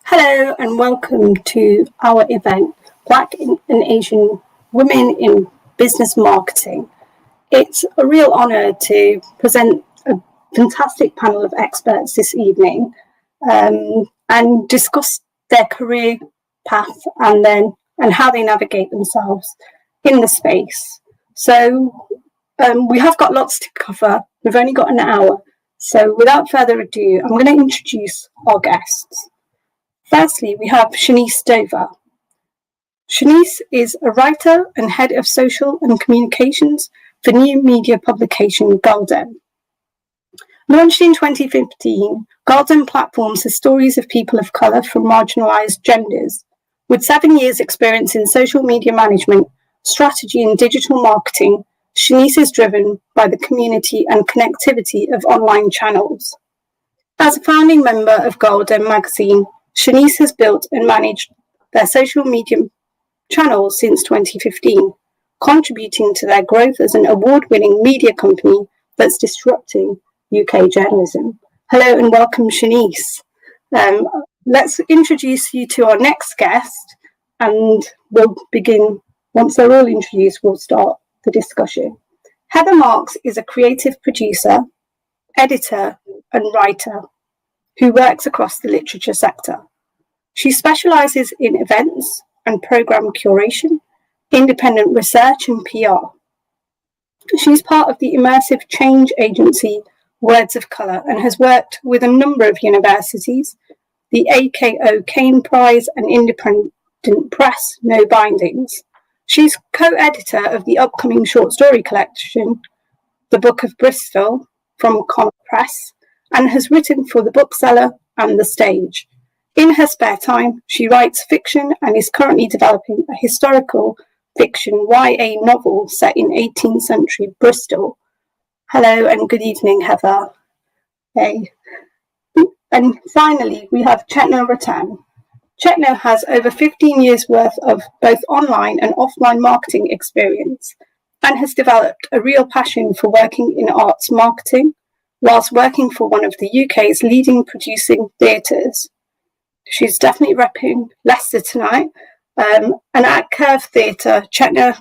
Hello and welcome to our event, Black and Asian Women in Business Marketing. It's a real honour to present a fantastic panel of experts this evening and discuss their career path and how they navigate themselves in the space. So we have got lots to cover. We've only got an hour. So without further ado, I'm going to introduce our guests. Firstly, we have Shanice Dover. Shanice is a writer and head of social and communications for new media publication gal-dem. Launched in 2015, gal-dem platforms the stories of people of colour from marginalised genders. With 7 years' experience in social media management, strategy and digital marketing, Shanice is driven by the community and connectivity of online channels. As a founding member of gal-dem magazine, Shanice has built and managed their social media channels since 2015, contributing to their growth as an award-winning media company that's disrupting UK journalism. Hello and welcome, Shanice. Let's introduce you to our next guest, and we'll begin. Once they're all introduced, we'll start the discussion. Heather Marks is a creative producer, editor, and writer who works across the literature sector. She specialises in events and programme curation, independent research and PR. She's part of the immersive change agency Words of Colour and has worked with a number of universities, the AKO Caine Prize and independent press No Bindings. She's co-editor of the upcoming short story collection, The Book of Bristol, from Comet Press, and has written for the Bookseller and The Stage. In her spare time, she writes fiction and is currently developing a historical fiction YA novel set in 18th century Bristol. Hello and good evening, Heather. Hey. And finally, we have Chetna Ratan. Chetna has over 15 years' worth of both online and offline marketing experience and has developed a real passion for working in arts marketing whilst working for one of the UK's leading producing theatres. She's definitely repping Leicester tonight. And at Curve Theatre, Chetna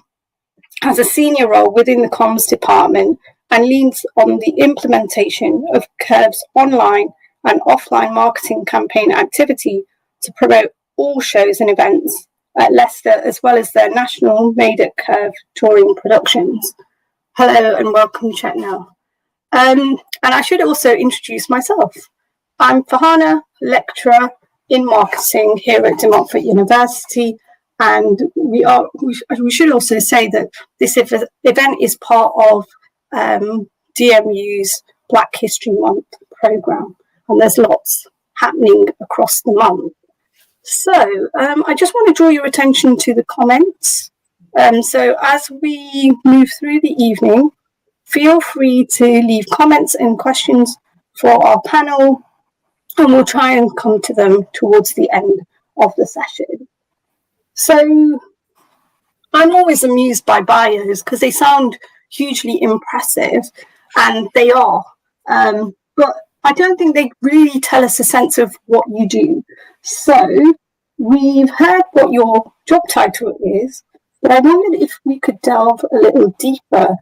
has a senior role within the comms department and leads on the implementation of Curve's online and offline marketing campaign activity to promote all shows and events at Leicester, as well as their national Made at Curve touring productions. Hello and welcome, Chetna. And I should also introduce myself. I'm Farhana, lecturer in marketing here at De Montfort University, and we should also say that this event is part of DMU's Black History Month programme, and there's lots happening across the month. So I just want to draw your attention to the comments. So as we move through the evening, feel free to leave comments and questions for our panel, and we'll try and come to them towards the end of the session. So I'm always amused by bios because they sound hugely impressive, and they are. But I don't think they really tell us a sense of what you do. So we've heard what your job title is, but I wondered if we could delve a little deeper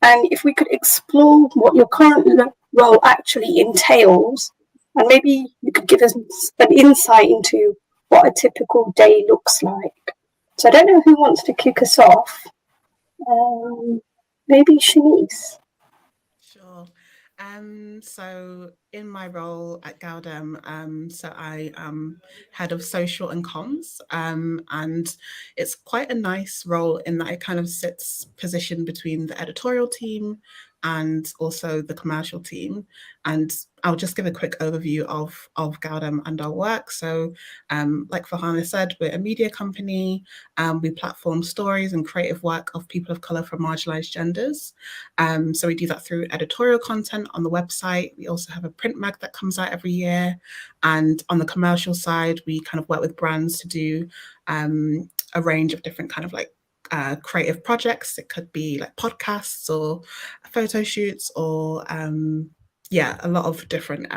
and if we could explore what your current role actually entails, and maybe you could give us an insight into what a typical day looks like. So I don't know who wants to kick us off. Maybe Shanice. Sure. So in my role at gal-dem, so I am head of social and comms, and it's quite a nice role in that it kind of sits positioned between the editorial team and also the commercial team. And I'll just give a quick overview of gal-dem and our work. So, like Farhana said, we're a media company. We platform stories and creative work of people of colour from marginalised genders. So we do that through editorial content on the website. We also have a print mag that comes out every year. And on the commercial side, we kind of work with brands to do a range of different kind of like creative projects. It could be like podcasts or photo shoots or a lot of different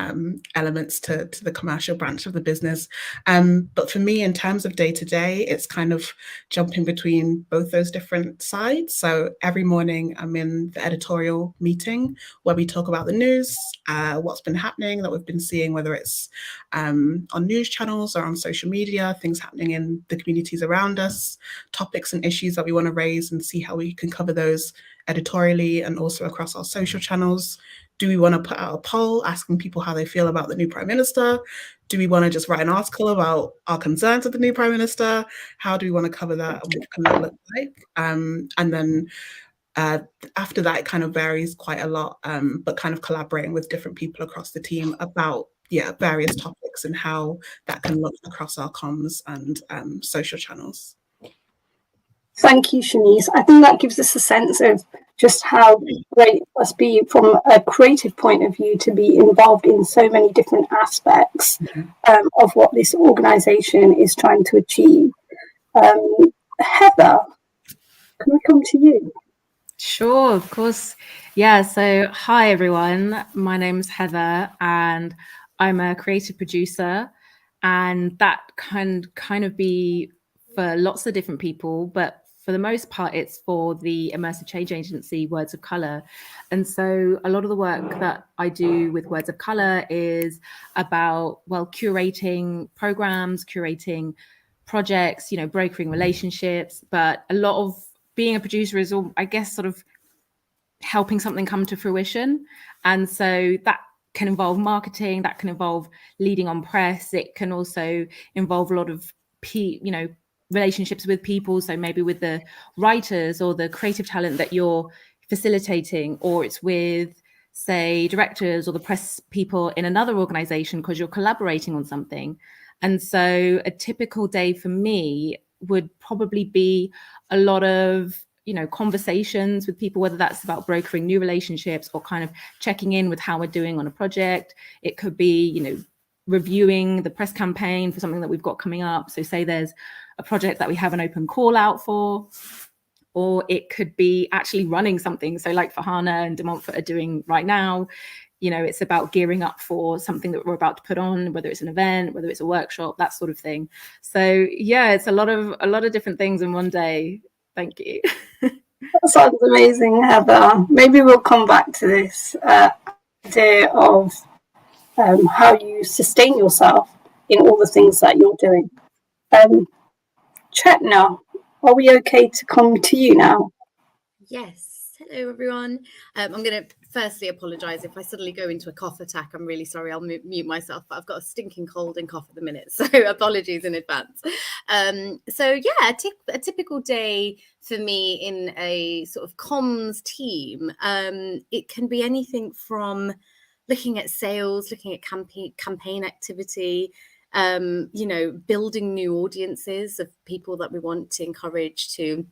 elements to the commercial branch of the business. But for me, in terms of day to day, it's kind of jumping between both those different sides. So every morning I'm in the editorial meeting where we talk about the news, what's been happening that we've been seeing, whether it's on news channels or on social media, things happening in the communities around us, topics and issues that we want to raise and see how we can cover those editorially and also across our social channels. Do we want to put out a poll asking people how they feel about the new Prime Minister? Do we want to just write an article about our concerns with the new Prime Minister? How do we want to cover that and what can that look like? And then after that, it kind of varies quite a lot, but kind of collaborating with different people across the team about various topics and how that can look across our comms and social channels. Thank you, Shanice. I think that gives us a sense of just how great it must be from a creative point of view to be involved in so many different aspects of what this organisation is trying to achieve. Heather, can we come to you? Sure, of course. Yeah, so hi everyone. My name's Heather and I'm a creative producer, and that can kind of be for lots of different people, but for the most part, it's for the immersive change agency, Words of Colour. And so a lot of the work that I do with Words of Colour is about, well, curating programs, curating projects, you know, brokering relationships. But a lot of being a producer is, I guess, sort of helping something come to fruition. And so that can involve marketing, that can involve leading on press. It can also involve a lot of, relationships with people. So maybe with the writers or the creative talent that you're facilitating, or it's with, say, directors or the press people in another organization because you're collaborating on something. And so a typical day for me would probably be a lot of, conversations with people, whether that's about brokering new relationships or kind of checking in with how we're doing on a project. It could be, reviewing the press campaign for something that we've got coming up. So say there's a project that we have an open call out for, or it could be actually running something. So like Farhana and De Montfort are doing right now, it's about gearing up for something that we're about to put on, whether it's an event, whether it's a workshop, that sort of thing. So yeah, it's a lot of different things in one day. Thank you. That sounds amazing, Heather. Maybe we'll come back to this idea of how you sustain yourself in all the things that you're doing. Chetna, are we okay to come to you now? Yes. Hello, everyone. I'm going to firstly apologise if I suddenly go into a cough attack. I'm really sorry. I'll mute myself, but I've got a stinking cold and cough at the minute, so apologies in advance. A typical day for me in a sort of comms team, it can be anything from looking at sales, looking at campaign activity, building new audiences of people that we want to encourage to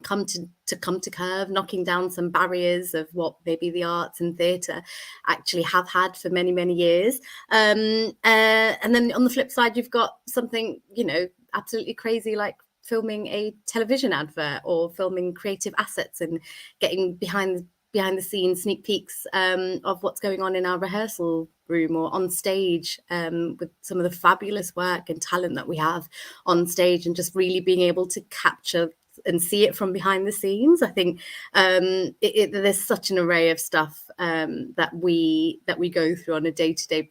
come to Curve, knocking down some barriers of what maybe the arts and theatre actually have had for many, many years. And then on the flip side, you've got something, absolutely crazy like filming a television advert or filming creative assets and getting behind the scenes sneak peeks of what's going on in our rehearsal room or on stage with some of the fabulous work and talent that we have on stage, and just really being able to capture and see it from behind the scenes. I think there's such an array of stuff that we go through on a day-to-day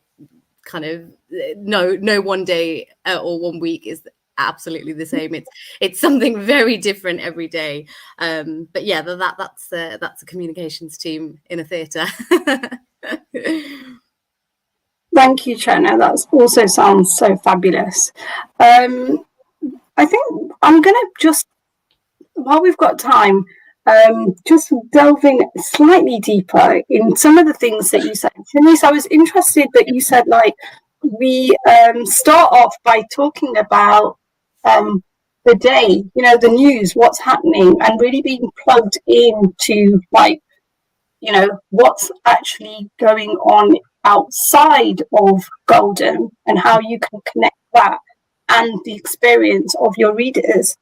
kind of no one day or 1 week is absolutely the same. It's something very different every day. But yeah, that's a communications team in a theatre. Thank you, Chetna. That also sounds so fabulous. I think I'm going to just, while we've got time, just delving slightly deeper in some of the things that you said. Shanice, I was interested that you said, like, we start off by talking about the day, you know, the news, what's happening, and really being plugged into, like, you know, what's actually going on outside of gal-dem and how you can connect that and the experience of your readers.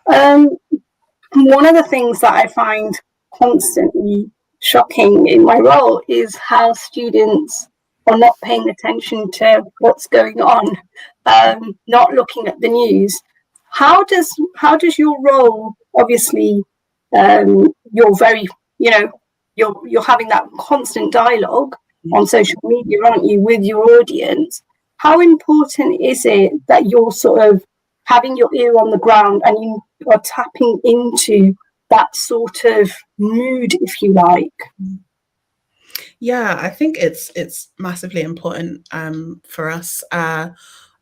One of the things that I find constantly shocking in my role is how students are not paying attention to what's going on, not looking at the news. How does your role, obviously, you're very, you know, you're having that constant dialogue on social media, aren't you, with your audience? How important is it that you're sort of having your ear on the ground and you are tapping into that sort of mood, if you like? Yeah, I think it's massively important for us. I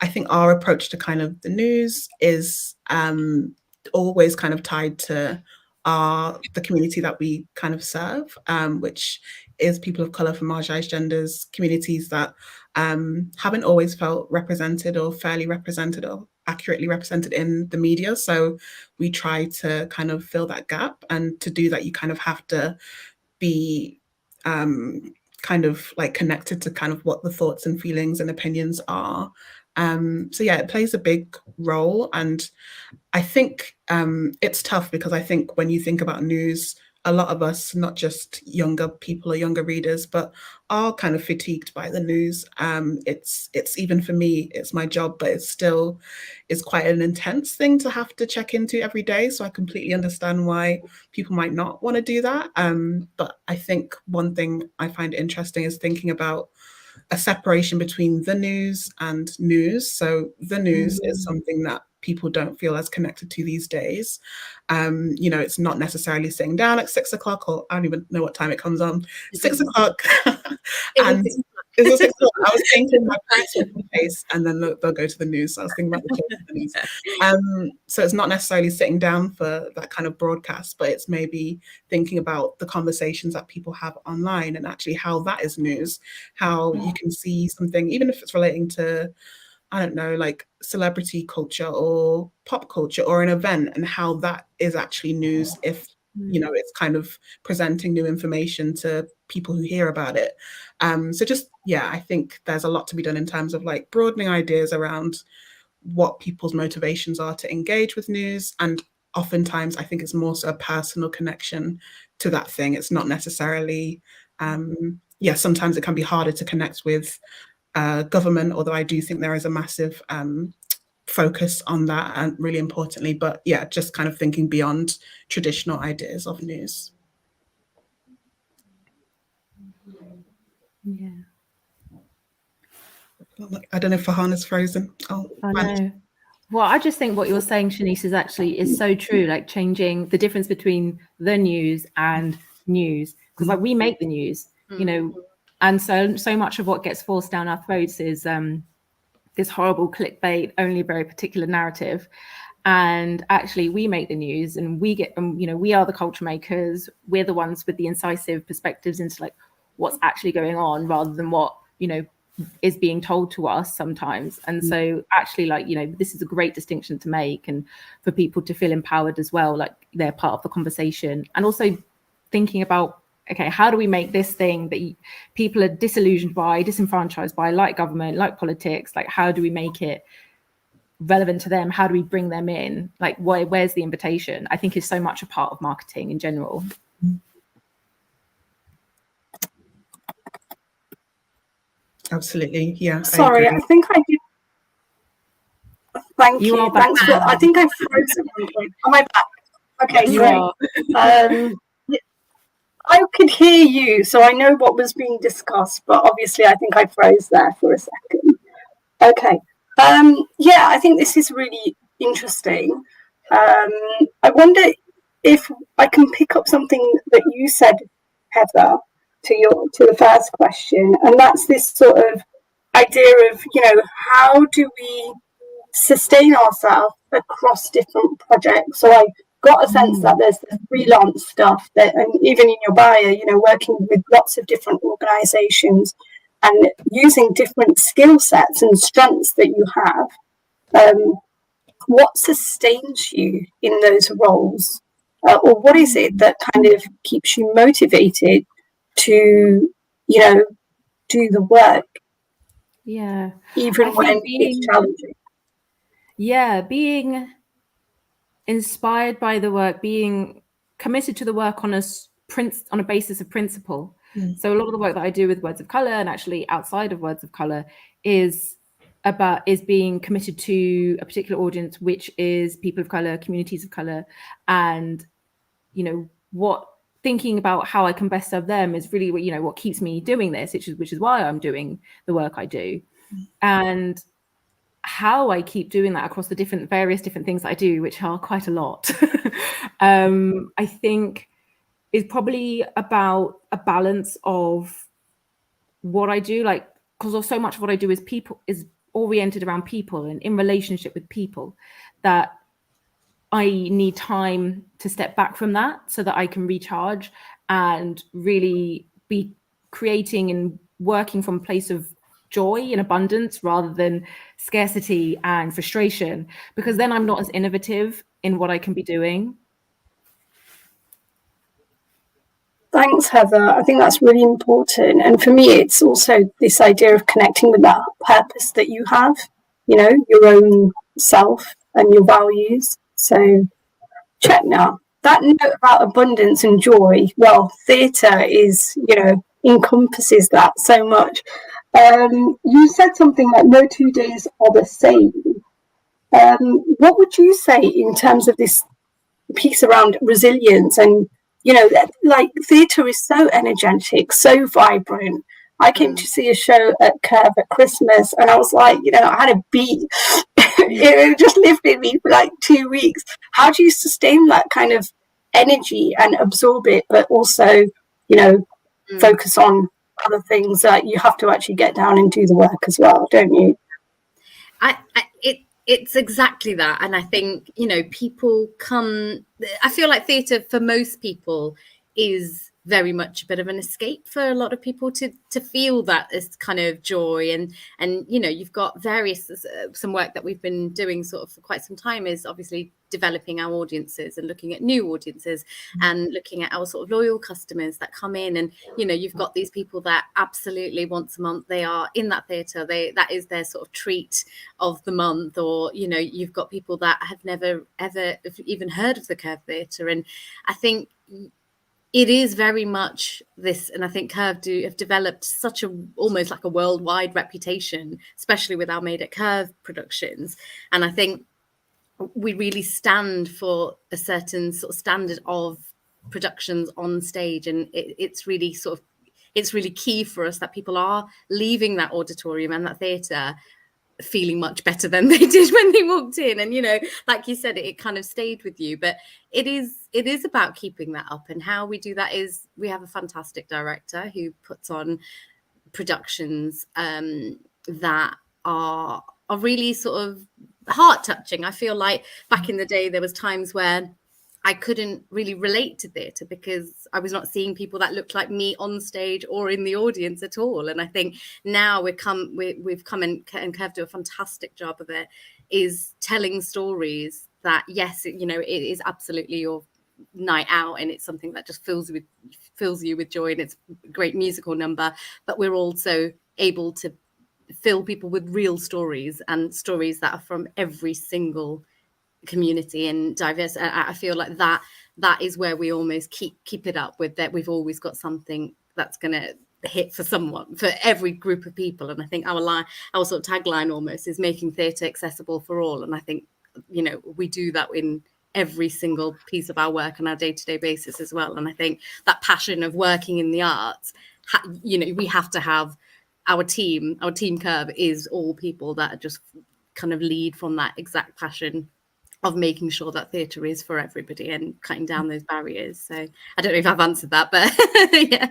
think our approach to kind of the news is always kind of tied to the community that we kind of serve, which is people of colour, from marginalised genders, communities that haven't always felt represented or fairly represented or accurately represented in the media. So we try to kind of fill that gap, and to do that, you kind of have to be kind of like connected to kind of what the thoughts and feelings and opinions are. So yeah, it plays a big role. And I think it's tough, because I think when you think about news, a lot of us, not just younger people or younger readers, but are kind of fatigued by the news. It's even for me, it's my job, but it still is quite an intense thing to have to check into every day. So I completely understand why people might not want to do that. But I think one thing I find interesting is thinking about a separation between the news and news. So the news is something that people don't feel as connected to these days. You know, it's not necessarily sitting down at 6 o'clock, or I don't even know what time it comes on, 6 o'clock. And is it 6 o'clock? I was thinking my parents will be pace, and then they'll go to the news. So I was thinking about the news. So it's not necessarily sitting down for that kind of broadcast, but it's maybe thinking about the conversations that people have online, and actually how that is news, how you can see something, even if it's relating to, I don't know, like celebrity culture or pop culture or an event, and how that is actually news if, you know, it's kind of presenting new information to people who hear about it. So just, yeah, I think there's a lot to be done in terms of like broadening ideas around what people's motivations are to engage with news. And oftentimes I think it's more so a personal connection to that thing. It's not necessarily, sometimes it can be harder to connect with government, although I do think there is a massive focus on that, and really importantly, but yeah, just kind of thinking beyond traditional ideas of news. Yeah. I don't know if Farhana's frozen. Oh, I know. Well, I just think what you're saying, Shanice, is so true, like changing the difference between the news and news, because like we make the news, you know, and so much of what gets forced down our throats is this horrible clickbait, only a very particular narrative. And actually we make the news, and we get, you know, we are the culture makers. We're the ones with the incisive perspectives into like what's actually going on, rather than what, you know, is being told to us sometimes. And so actually, like, you know, this is a great distinction to make, and for people to feel empowered as well, like they're part of the conversation. And also thinking about, okay, how do we make this thing that people are disillusioned by, disenfranchised by, like government, like politics, like how do we make it relevant to them? How do we bring them in? Like, where's the invitation? I think is so much a part of marketing in general. Absolutely, yeah. Sorry, I think I did. Thank you. Are back. Thanks for. I think I froze at one point. Am I back? Okay, You great. are. I could hear you, so I know what was being discussed, but obviously I think I froze there for a second. Okay. Yeah, I think this is really interesting. I wonder if I can pick up something that you said, Heather, to the first question, and that's this sort of idea of, how do we sustain ourselves across different projects? So I got a sense that there's the freelance stuff that, and even in your bio, working with lots of different organisations and using different skill sets and strengths that you have. What sustains you in those roles? Or what is it that kind of keeps you motivated to, do the work? Yeah. Even when it's challenging. Yeah, being inspired by the work, being committed to the work on a basis of principle. So a lot of the work that I do with Words of Colour, and actually outside of Words of Colour, is being committed to a particular audience, which is people of colour, communities of colour, and thinking about how I can best serve them is really what keeps me doing this, which is why I'm doing the work I do. And how I keep doing that across the various different things that I do, which are quite a lot, I think is probably about a balance of what I do, because so much of what I do is oriented around people and in relationship with people, that I need time to step back from that so that I can recharge and really be creating and working from a place of joy and abundance rather than scarcity and frustration, because then I'm not as innovative in what I can be doing. Thanks, Heather. I think that's really important. And for me, it's also this idea of connecting with that purpose that you have, your own self and your values. So, Chetna, that note about abundance and joy, well, theatre is, encompasses that so much. You said something like no 2 days are the same. What would you say in terms of this piece around resilience? And theatre is so energetic, so vibrant. I came to see a show at Curve at Christmas, and I was like, I had a beat. It just lifted me for 2 weeks. How do you sustain that kind of energy and absorb it, but also, focus on other things that you have to actually get down and do the work as well, don't you? It's exactly that. And I think, people I feel like theatre for most people is very much a bit of an escape for a lot of people to feel that this kind of joy. And you've got some work that we've been doing sort of for quite some time is obviously developing our audiences and looking at new audiences and looking at our sort of loyal customers that come in. And you've got these people that absolutely once a month they are in that theatre, that is their sort of treat of the month. Or you've got people that have never ever even heard of the Curve Theatre. And I think it is very much this, and I think Curve have developed such almost like a worldwide reputation, especially with our Made at Curve productions. And I think we really stand for a certain sort of standard of productions on stage, and it's really key for us that people are leaving that auditorium and that theatre feeling much better than they did when they walked in. And like you said, it kind of stayed with you. But it is about keeping that up, and how we do that is we have a fantastic director who puts on productions that are really sort of heart touching. I feel like back in the day there was times where I couldn't really relate to theatre because I was not seeing people that looked like me on stage or in the audience at all. And I think now we've come and Curve do a fantastic job of it, is telling stories that, yes, it is absolutely your night out, and it's something that just fills you with joy, and it's a great musical number. But we're also able to fill people with real stories, and stories that are from every single community and diverse. I feel like that is where we almost keep it up with, that we've always got something that's going to hit for someone, for every group of people. And I think our sort of tagline almost is making theatre accessible for all. And I think we do that in every single piece of our work on our day-to-day basis as well. And I think that passion of working in the arts, we have to have our team Curve is all people that just kind of lead from that exact passion of making sure that theatre is for everybody and cutting down those barriers. So I don't know if I've answered that, but yeah.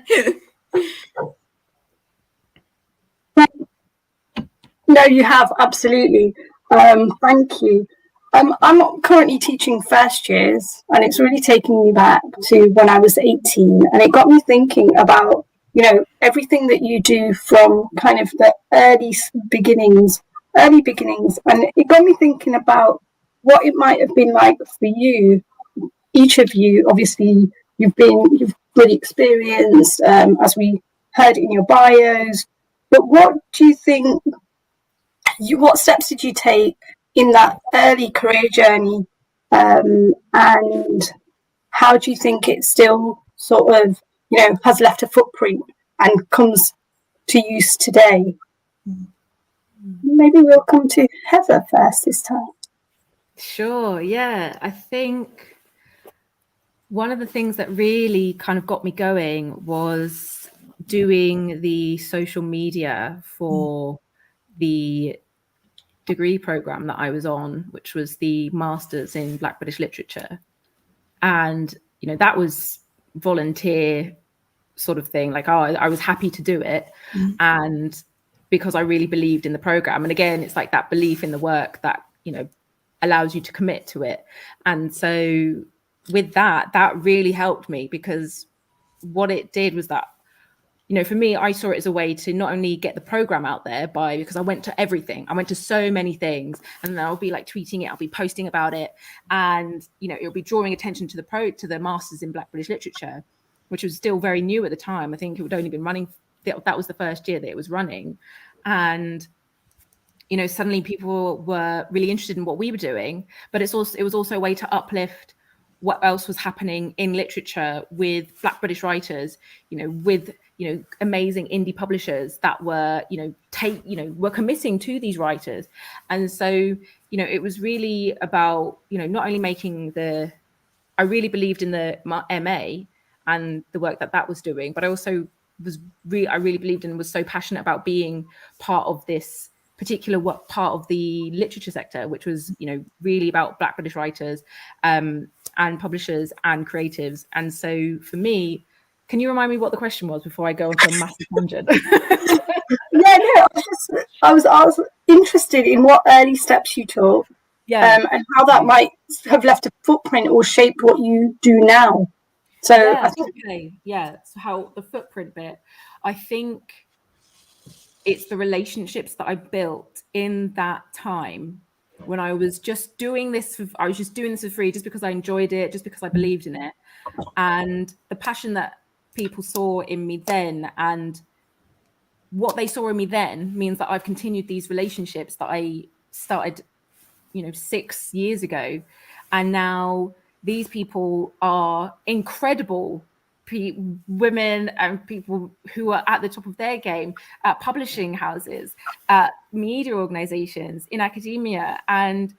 No, you have, absolutely. Thank you. I'm currently teaching first years, and it's really taking me back to when I was 18, and it got me thinking about, everything that you do from kind of the beginnings, and it got me thinking about what it might have been like for you. Each of you, obviously, you've really experienced, as we heard in your bios. But what do you think? What steps did you take in that early career journey, and how do you think it still sort of has left a footprint and comes to use today? Maybe we'll come to Heather first this time. Sure, yeah. I think one of the things that really kind of got me going was doing the social media for the degree program that I was on, which was the Masters in Black British Literature. And, that was volunteer sort of thing. Like, I was happy to do it. And because I really believed in the program. And again, it's like that belief in the work that, allows you to commit to it. And so with that really helped me, because what it did was that, for me, I saw it as a way to not only get the program out there because I went to everything. I went to so many things, and then I'll be like tweeting it, I'll be posting about it, and it'll be drawing attention to the Masters in Black British Literature, which was still very new at the time. I think it had only been running. That was the first year that it was running, and suddenly people were really interested in what we were doing. But it was also a way to uplift what else was happening in literature with Black British writers, with amazing indie publishers that were were committing to these writers. And so it was really about not only making I really believed in the MA and the work that was doing, but I also I really believed and was so passionate about being part of this particular part of the literature sector, which was really about Black British writers and publishers and creatives. And so for me, can you remind me what the question was before I go into a massive tangent? Yeah, no, I was interested in what early steps you took, and how that might have left a footprint or shaped what you do now. So I think, so how the footprint bit, I think it's the relationships that I built in that time when I was just doing this for free, just because I enjoyed it, just because I believed in it. And the passion that people saw in me then, and what they saw in me then, means that I've continued these relationships that I started 6 years ago. And now these people are incredible women and people who are at the top of their game at publishing houses, at media organizations, in academia. And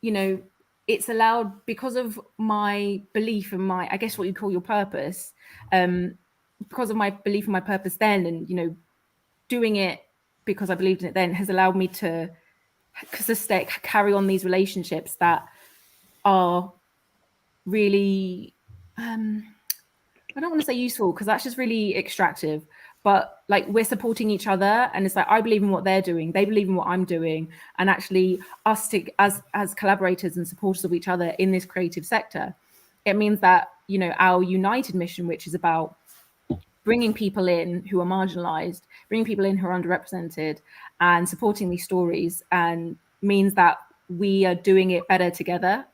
it's allowed, because of my belief in my, I guess what you call your purpose, because of my belief in my purpose then, and doing it because I believed in it then, has allowed me to carry on these relationships that are really I don't want to say useful, because that's just really extractive, but like, we're supporting each other, and it's like, I believe in what they're doing, they believe in what I'm doing, and actually us as collaborators and supporters of each other in this creative sector, it means that our united mission, which is about bringing people in who are marginalized, bringing people in who are underrepresented, and supporting these stories, and means that we are doing it better together.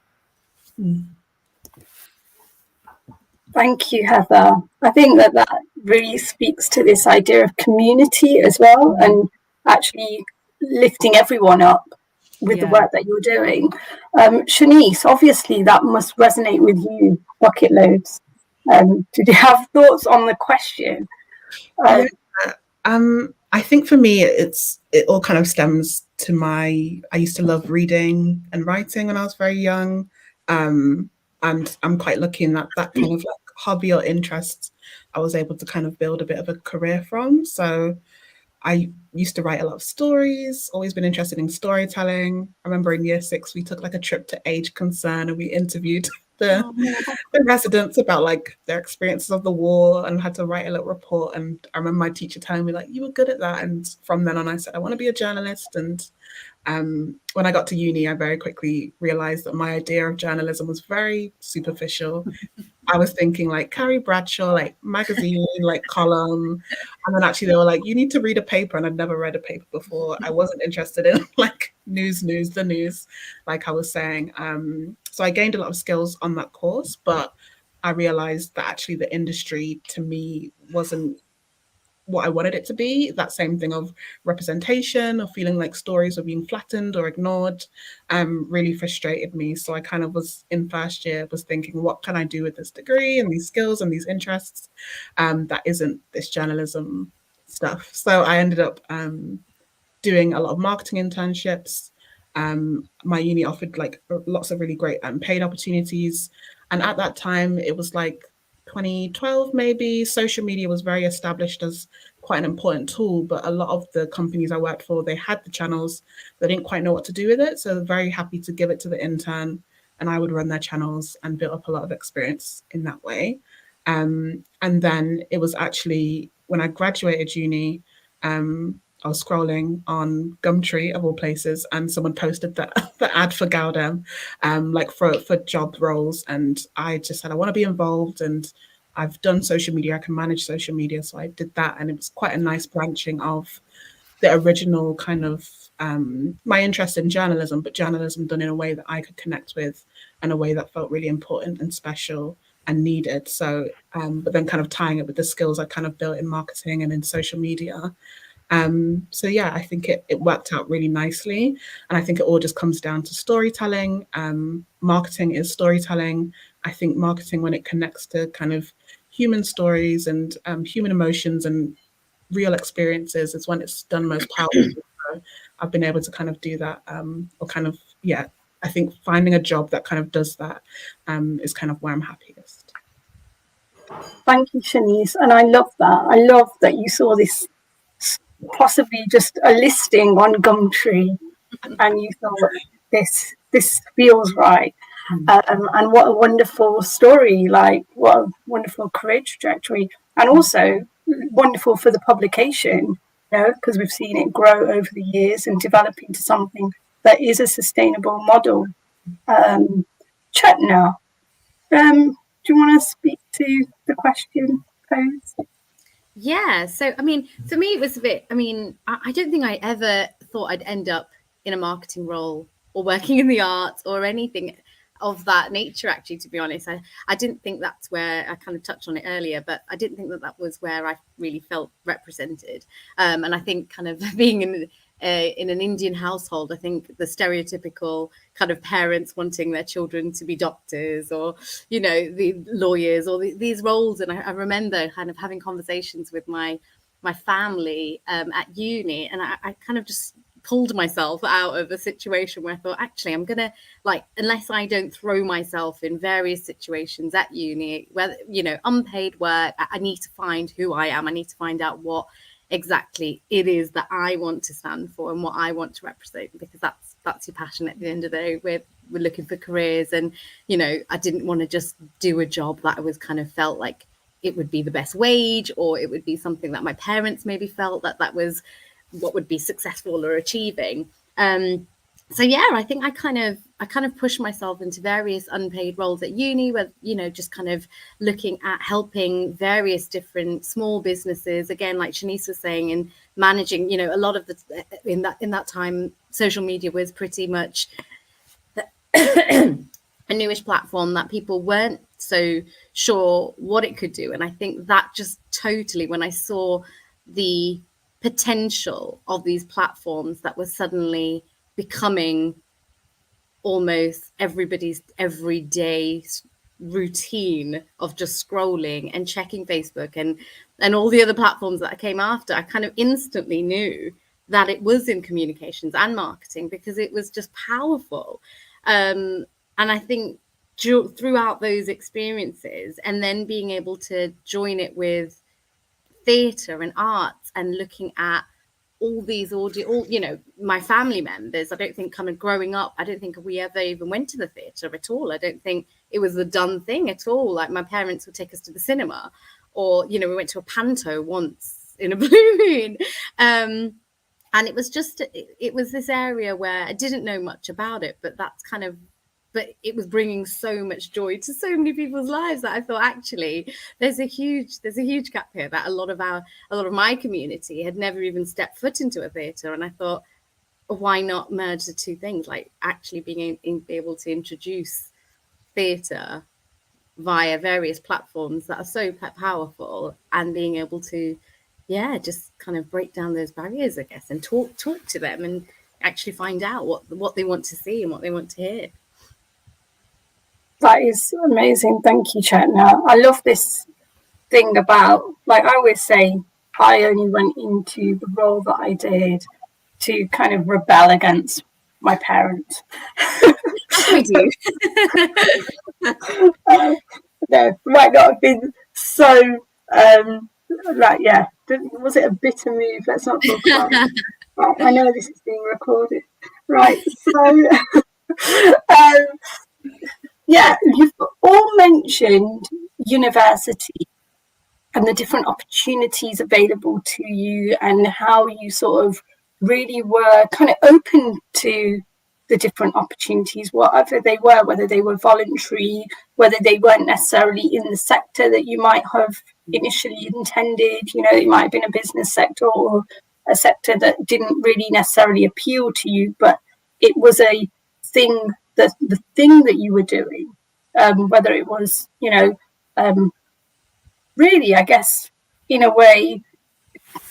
Thank you, Heather. I think that really speaks to this idea of community as well, and actually lifting everyone up with the work that you're doing. Shanice, obviously that must resonate with you bucket loads. Did you have thoughts on the question? I think for me, it all kind of stems to I used to love reading and writing when I was very young. And I'm quite lucky in that kind of like hobby or interest I was able to kind of build a bit of a career from. So I used to write a lot of stories, always been interested in storytelling. I remember in year 6, we took like a trip to Age Concern and we interviewed the residents about like their experiences of the war, and had to write a little report. And I remember my teacher telling me like, you were good at that. And from then on I said, I want to be a journalist. And when I got to uni, I very quickly realized that my idea of journalism was very superficial. I was thinking like Carrie Bradshaw, like magazine, like column. And then actually they were like, you need to read a paper. And I'd never read a paper before. I wasn't interested in like the news, like I was saying. So I gained a lot of skills on that course, but I realized that actually the industry to me wasn't what I wanted it to be. That same thing of representation, or feeling like stories were being flattened or ignored, really frustrated me. So I kind of was in first year, was thinking, what can I do with this degree and these skills and these interests that isn't this journalism stuff? So I ended up doing a lot of marketing internships. My uni offered like lots of really great paid opportunities. And at that time, it was like 2012 maybe, social media was very established as quite an important tool, but a lot of the companies I worked for, they had the channels, they didn't quite know what to do with it. So they're very happy to give it to the intern, and I would run their channels and build up a lot of experience in that way. And then it was actually when I graduated uni, I was scrolling on Gumtree of all places, and someone posted the ad for gal-dem, like for job roles, and I just said I want to be involved, and I've done social media, I can manage social media, so I did that, and it was quite a nice branching of the original kind of my interest in journalism, but journalism done in a way that I could connect with, in a way that felt really important and special and needed. So, but then kind of tying it with the skills I kind of built in marketing and in social media. So yeah, I think it worked out really nicely. And I think it all just comes down to storytelling. Marketing is storytelling. I think marketing, when it connects to kind of human stories and human emotions and real experiences, is when it's done most powerfully. So I've been able to kind of do that, or kind of, yeah, I think finding a job that kind of does that is kind of where I'm happiest. Thank you, Shanice. And I love that. I love that you saw this, possibly just a listing on Gumtree, and you thought this feels right. And what a wonderful story, like what a wonderful career trajectory, and also wonderful for the publication, because we've seen it grow over the years and develop into something that is a sustainable model. Chetna, do you want to speak to the question posed? Yeah, so I mean, for me, it was a bit, I mean, I don't think I ever thought I'd end up in a marketing role or working in the arts or anything of that nature, actually, to be honest. I didn't think that's where, I kind of touched on it earlier, but I didn't think that was where I really felt represented. And I think kind of being in an Indian household, I think the stereotypical kind of parents wanting their children to be doctors or, the lawyers or these roles. And I remember kind of having conversations with my family at uni, and I kind of just pulled myself out of a situation where I thought, actually, I'm going to, like, unless I don't throw myself in various situations at uni, whether, unpaid work, I need to find who I am. I need to find out what exactly it is that I want to stand for and what I want to represent, because that's your passion at the end of the day. We're looking for careers, and I didn't want to just do a job that I was kind of felt like it would be the best wage, or it would be something that my parents maybe felt that was what would be successful or achieving. So yeah, I think I kind of pushed myself into various unpaid roles at uni, where just kind of looking at helping various different small businesses, again, like Shanice was saying, and managing, a lot of the in that time social media was pretty much a newish platform that people weren't so sure what it could do. And I think that just totally, when I saw the potential of these platforms that were suddenly becoming almost everybody's everyday routine of just scrolling and checking Facebook and all the other platforms that came after, I kind of instantly knew that it was in communications and marketing, because it was just powerful. And I think throughout those experiences, and then being able to join it with theatre and arts and looking at all these all my family members, I don't think kind of growing up, I don't think we ever even went to the theatre at all. I don't think it was the done thing at all. Like my parents would take us to the cinema, or we went to a panto once in a blue moon. And it was just, it was this area where I didn't know much about it, but it was bringing so much joy to so many people's lives that I thought, actually, there's a huge gap here, that a lot of my community had never even stepped foot into a theatre. And I thought, why not merge the two things, like actually being able to introduce theatre via various platforms that are so powerful, and being able to just kind of break down those barriers, I guess, and talk to them and actually find out what they want to see and what they want to hear. That is amazing. Thank you, Chetna. I love this thing about, like I always say, I only went into the role that I did to kind of rebel against my parents. We do. No, might not have been so was it a bitter move? Let's not talk about it. Right, I know this is being recorded. Right, so you've all mentioned university and the different opportunities available to you, and how you sort of really were kind of open to the different opportunities, whatever they were, whether they were voluntary, whether they weren't necessarily in the sector that you might have initially intended. It might have been a business sector or a sector that didn't really necessarily appeal to you, but it was a thing, the thing that you were doing, whether it was, really, I guess, in a way,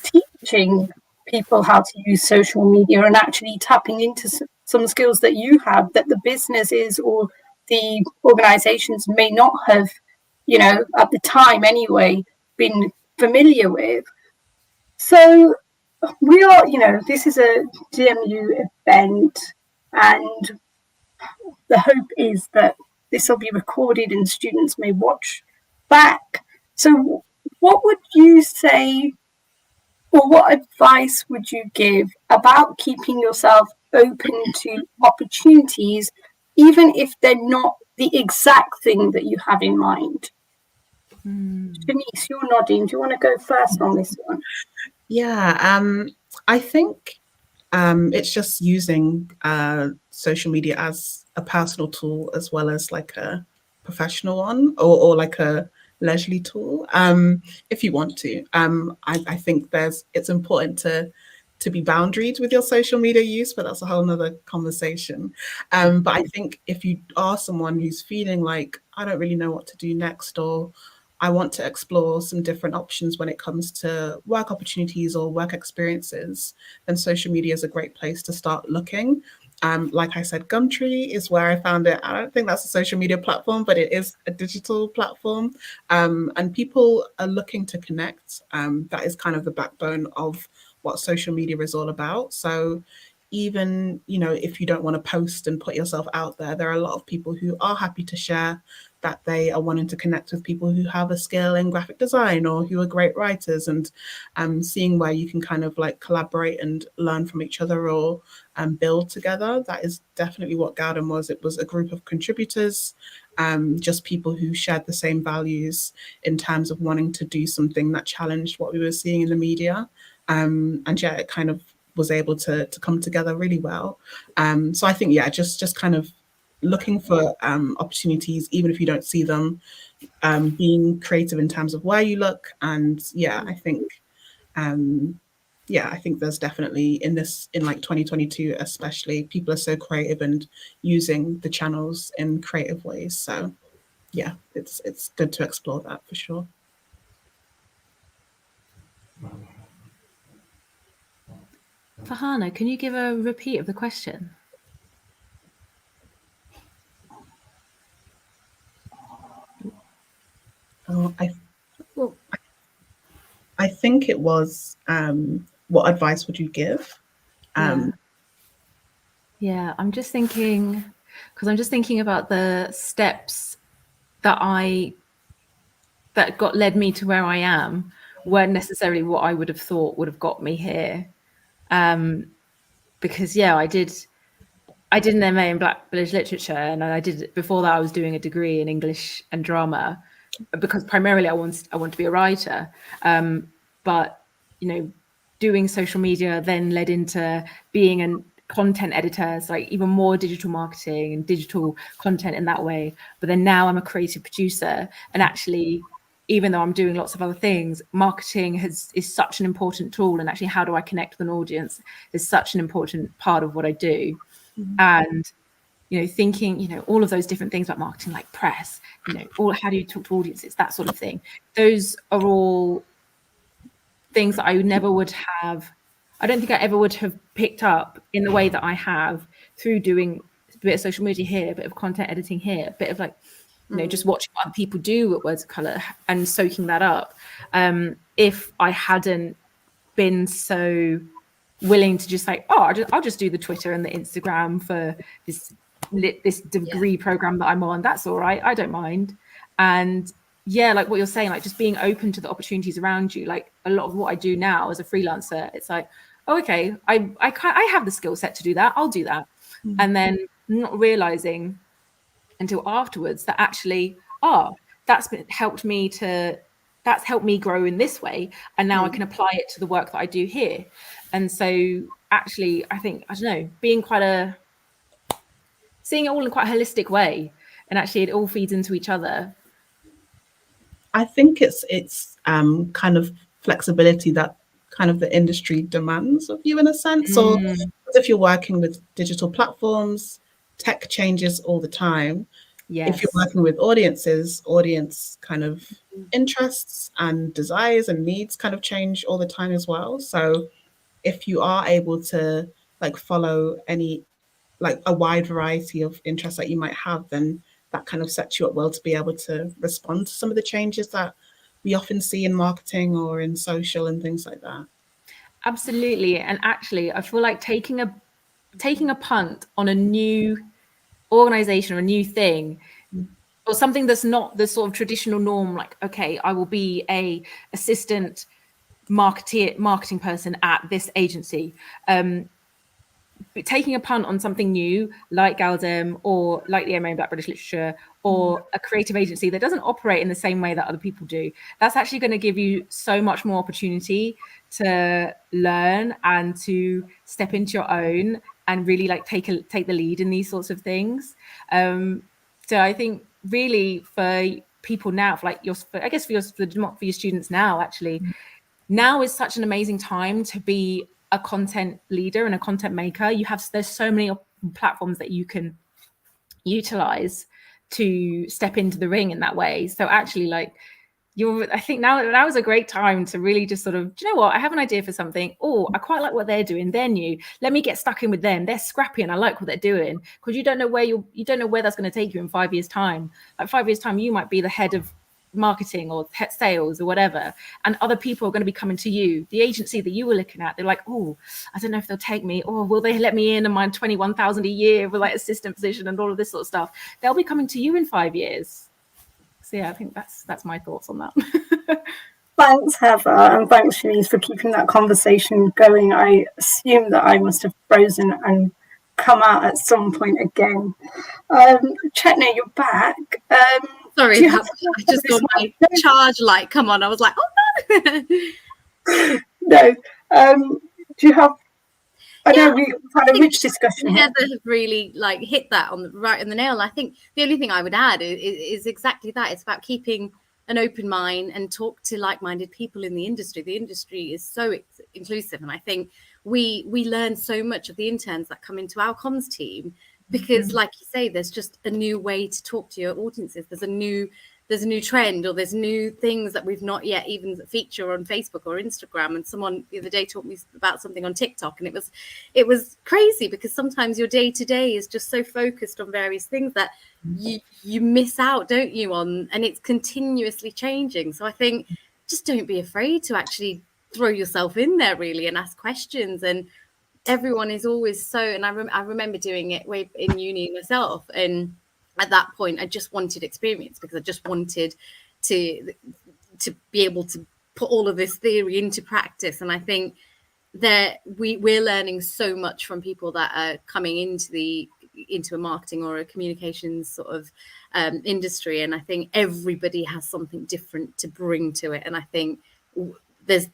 teaching people how to use social media and actually tapping into some skills that you have that the businesses or the organizations may not have, at the time anyway, been familiar with. So we are, this is a GMU event, and the hope is that this will be recorded and students may watch back. So what would you say, or what advice would you give about keeping yourself open to opportunities, even if they're not the exact thing that you have in mind? Shanice, you're nodding. Do you want to go first on this one? Yeah, I think it's just using social media as a personal tool as well as like a professional one, or like a leisurely tool, if you want to. I think it's important to be boundaried with your social media use, but that's a whole nother conversation. But I think if you are someone who's feeling like, I don't really know what to do next, or I want to explore some different options when it comes to work opportunities or work experiences, then social media is a great place to start looking. Like I said, Gumtree is where I found it. I don't think that's a social media platform, but it is a digital platform. And people are looking to connect. That is kind of the backbone of what social media is all about. So even, if you don't want to post and put yourself out there, there are a lot of people who are happy to share that they are wanting to connect with people who have a skill in graphic design or who are great writers, and seeing where you can kind of like collaborate and learn from each other, or build together. That is definitely what gal-dem was. It was a group of contributors, just people who shared the same values in terms of wanting to do something that challenged what we were seeing in the media. And it kind of was able to come together really well. So I think, just kind of looking for opportunities, even if you don't see them, being creative in terms of where you look. And I think there's definitely in like 2022 especially, people are so creative and using the channels in creative ways. So it's good to explore that for sure. Farhana, can you give a repeat of the question? I think it was, what advice would you give? I'm just thinking, about the steps that led me to where I am weren't necessarily what I would have thought would have got me here. Because I did an MA in Black British literature, and I did before that I was doing a degree in English and drama, because primarily I want to be a writer. But doing social media then led into being a content editor, so like even more digital marketing and digital content in that way. But then now I'm a creative producer, and actually, even though I'm doing lots of other things, marketing is such an important tool, and actually how do I connect with an audience is such an important part of what I do. And thinking all of those different things about marketing, like press, all how do you talk to audiences, that sort of thing. Those are all things that I never would have, I don't think I ever would have picked up in the way that I have through doing a bit of social media here, a bit of content editing here, a bit of just watching what other people do at Words of Colour and soaking that up. If I hadn't been so willing to just I'll just do the Twitter and the Instagram for this degree program that I'm on, that's all right, I don't mind. And like what you're saying, like just being open to the opportunities around you. Like a lot of what I do now as a freelancer, it's like, oh, okay, I have the skill set to do that, I'll do that. And then not realizing until afterwards that actually, that's helped me grow in this way, and now I can apply it to the work that I do here. And so actually, I think, I don't know, being seeing it all in quite a holistic way, and actually it all feeds into each other. I think it's kind of flexibility that kind of the industry demands of you in a sense. Or if you're working with digital platforms, tech changes all the time. If you're working with audience kind of interests and desires and needs kind of change all the time as well. So if you are able to follow a wide variety of interests that you might have, then that kind of sets you up well to be able to respond to some of the changes that we often see in marketing or in social and things like that. Absolutely. And actually, I feel like taking a punt on a new organization or a new thing, or something that's not the sort of traditional norm, like, okay, I will be a assistant marketing person at this agency. Taking a punt on something new, like gal-dem or like the MA in Black British Literature, or a creative agency that doesn't operate in the same way that other people do, that's actually going to give you so much more opportunity to learn and to step into your own and really take the lead in these sorts of things. So I think really for people now, for your students now, actually, now is such an amazing time to be a content leader and a content maker. There's so many platforms that you can utilize to step into the ring in that way. So actually, I think now is a great time to really just sort of, do you know what? I have an idea for something. Oh, I quite like what they're doing. They're new. Let me get stuck in with them. They're scrappy and I like what they're doing. Because you don't know where that's going to take you in 5 years' time. Like 5 years' time, you might be the head of marketing or sales or whatever, and other people are going to be coming to you. The agency that you were looking at, they're like, oh, I don't know if they'll take me, or will they let me in and my 21,000 a year with assistant position and all of this sort of stuff. They'll be coming to you in 5 years. So I think that's my thoughts on that. Thanks, Heather, and thanks, Shanice, for keeping that conversation going. I assume that I must have frozen and come out at some point again. Chetna, you're back. Sorry, I just got my charge light come on. I was like, oh no. No. Do you have? I know we've had a rich discussion. Heather really hit that right in the nail. I think the only thing I would add is exactly that. It's about keeping an open mind and talk to like-minded people in the industry. The industry is so inclusive, and I think we learn so much of the interns that come into our comms team. Because like you say, there's just a new way to talk to your audiences. There's a new trend, or there's new things that we've not yet even feature on Facebook or Instagram. And someone the other day taught me about something on TikTok, and it was crazy, because sometimes your day to day is just so focused on various things that you miss out, don't you, on, and it's continuously changing. So I think just don't be afraid to actually throw yourself in there really and ask questions. And everyone is always so, and I remember doing it way in uni myself, and at that point I just wanted experience, because I just wanted to be able to put all of this theory into practice. And I think we're learning so much from people that are coming into a marketing or a communications sort of industry, and I think everybody has something different to bring to it, and I think there's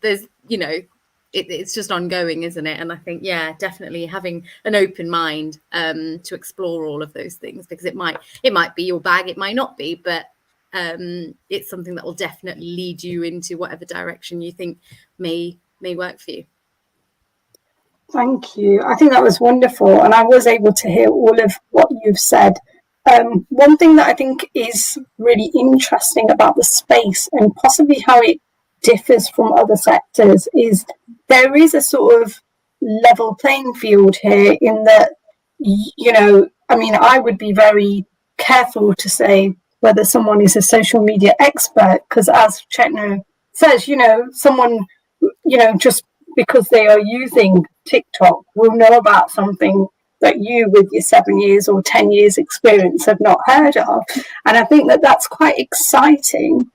it's just ongoing, isn't it? And I think definitely having an open mind to explore all of those things, because it might be your bag, it might not be, but it's something that will definitely lead you into whatever direction you think may work for you. Thank you. I think that was wonderful, and I was able to hear all of what you've said. One thing that I think is really interesting about the space, and possibly how it differs from other sectors, is there is a sort of level playing field here, in that, I mean, I would be very careful to say whether someone is a social media expert, because as Chetna says, someone, just because they are using TikTok will know about something that you, with your 7 years or 10 years experience, have not heard of. And I think that that's quite exciting.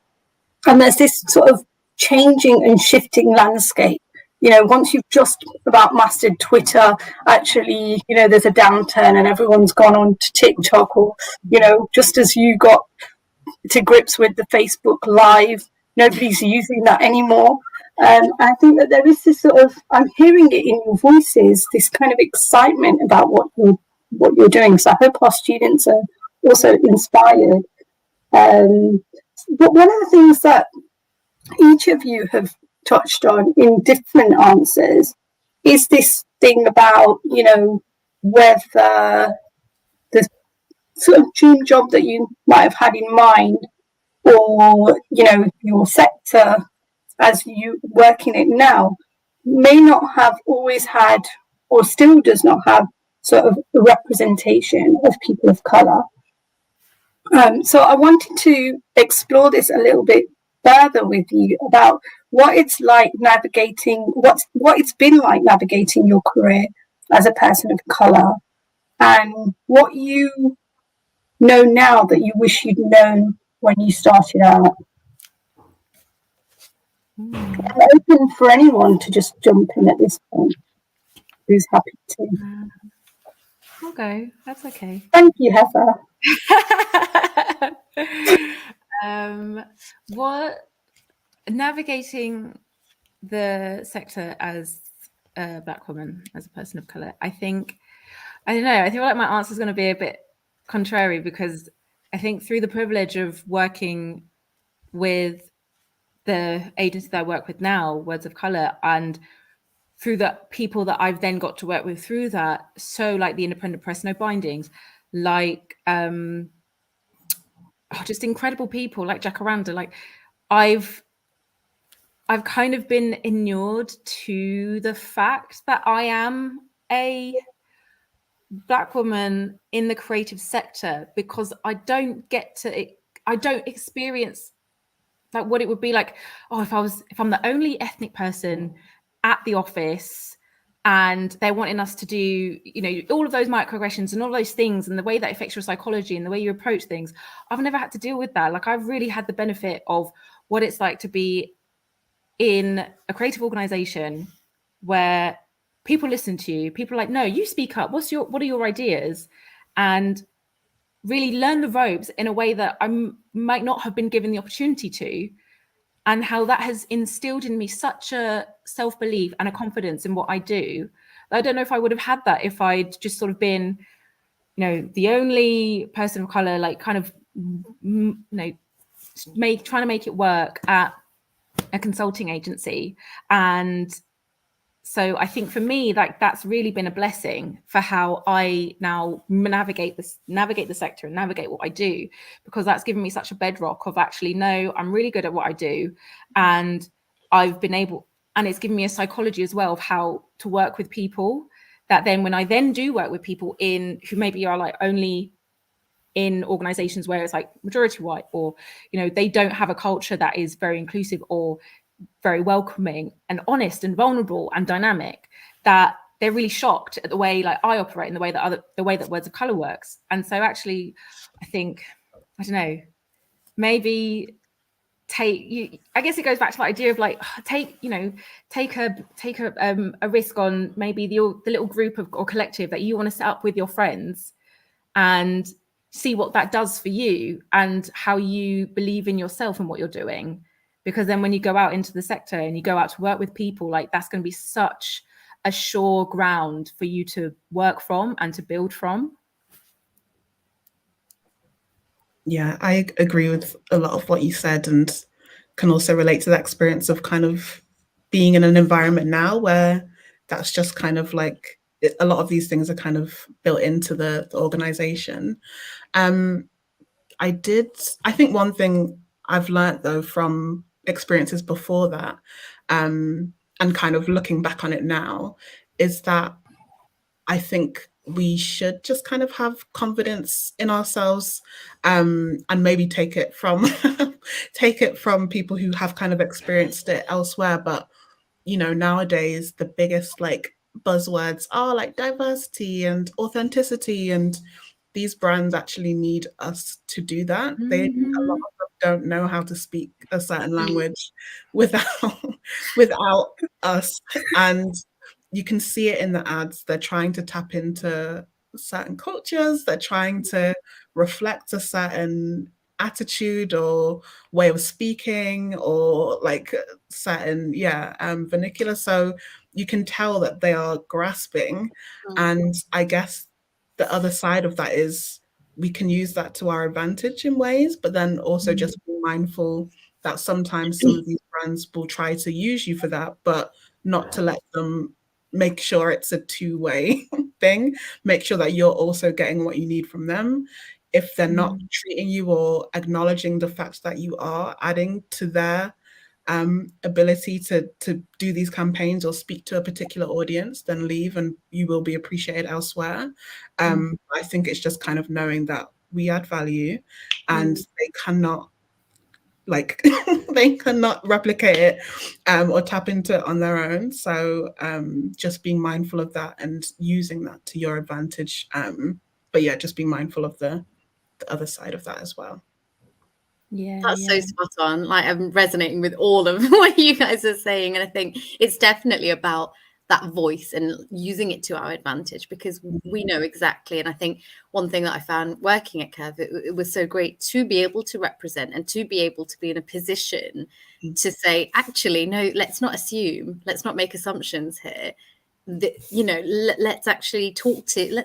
And there's this sort of changing and shifting landscape. Once you've just about mastered Twitter, actually, there's a downturn and everyone's gone on to TikTok, or, just as you got to grips with the Facebook Live, nobody's using that anymore. I think that there is this sort of, I'm hearing it in your voices, this kind of excitement about what you're doing. So I hope our students are also inspired. But one of the things that each of you have touched on in different answers is this thing about, whether the sort of dream job that you might have had in mind, or, your sector as you work in it now, may not have always had, or still does not have, sort of a representation of people of colour. So I wanted to explore this a little bit further with you about what it's like navigating, what it's been like navigating your career as a person of colour, and what you know now that you wish you'd known when you started out. I'm open for anyone to just jump in at this point who's happy to. I'll go. That's okay. Thank you, Heather. What navigating the sector as a Black woman, as a person of colour, I feel like my answer is going to be a bit contrary, because I think through the privilege of working with the agency that I work with now, Words of Colour, and through the people that I've then got to work with through that, so like the Independent Press No Bindings, like just incredible people like Jacaranda, like I've kind of been inured to the fact that I am a Black woman in the creative sector, because I don't experience like what it would be like, if I'm the only ethnic person at the office and they're wanting us to do, all of those microaggressions and all those things, and the way that affects your psychology and the way you approach things. I've never had to deal with that. Like, I've really had the benefit of what it's like to be in a creative organization where people listen to you. People are like, no, you speak up. What are your ideas? And really learn the ropes in a way that I might not have been given the opportunity to, and how that has instilled in me such a self-belief and a confidence in what I do. I don't know if I would have had that if I'd just sort of been, the only person of color, like kind of, trying to make it work at a consulting agency. And so I think for me, like, that's really been a blessing for how I now navigate the sector and navigate what I do, because that's given me such a bedrock of actually, no, I'm really good at what I do. And I've been able, and it's given me a psychology as well of how to work with people, that then when I then do work with people who maybe are like only in organizations where it's like majority white, or, they don't have a culture that is very inclusive or very welcoming and honest and vulnerable and dynamic, that they're really shocked at the way like I operate and the way that Words of Colour works. And so actually, I think, I don't know, maybe I guess it goes back to the idea of like take a risk on maybe the little group or collective that you want to set up with your friends, and see what that does for you and how you believe in yourself and what you're doing. Because then when you go out into the sector and you go out to work with people, like that's going to be such a sure ground for you to work from and to build from. Yeah, I agree with a lot of what you said, and can also relate to the experience of kind of being in an environment now where that's just kind of like a lot of these things are kind of built into the organization. I think one thing I've learned though from experiences before that, and kind of looking back on it now, is that I think we should just kind of have confidence in ourselves, and maybe take it from take it from people who have kind of experienced it elsewhere. But nowadays the biggest like buzzwords are like diversity and authenticity, and these brands actually need us to do that. A lot of them don't know how to speak a certain language without without us, and you can see it in the ads. They're trying to tap into certain cultures. They're trying to reflect a certain attitude or way of speaking, or like certain vernacular. So you can tell that they are grasping. And I guess the other side of that is we can use that to our advantage in ways, but then also just be mindful that sometimes some of these brands will try to use you for that, but not to let them. Make sure it's a two-way thing. Make sure that you're also getting what you need from them. If they're not treating you or acknowledging the fact that you are adding to their ability to do these campaigns or speak to a particular audience, then leave and you will be appreciated elsewhere. I think it's just kind of knowing that we add value, and they cannot they cannot replicate it or tap into it on their own. So just being mindful of that and using that to your advantage. But yeah, just being mindful of the other side of that as well. Yeah, that's so spot on. Like, I'm resonating with all of what you guys are saying, and I think it's definitely about that voice and using it to our advantage, because we know exactly. And I think one thing that I found working at Curve, it was so great to be able to represent and to be able to be in a position to say, actually, no, let's not assume, let's not make assumptions here. Let's actually talk to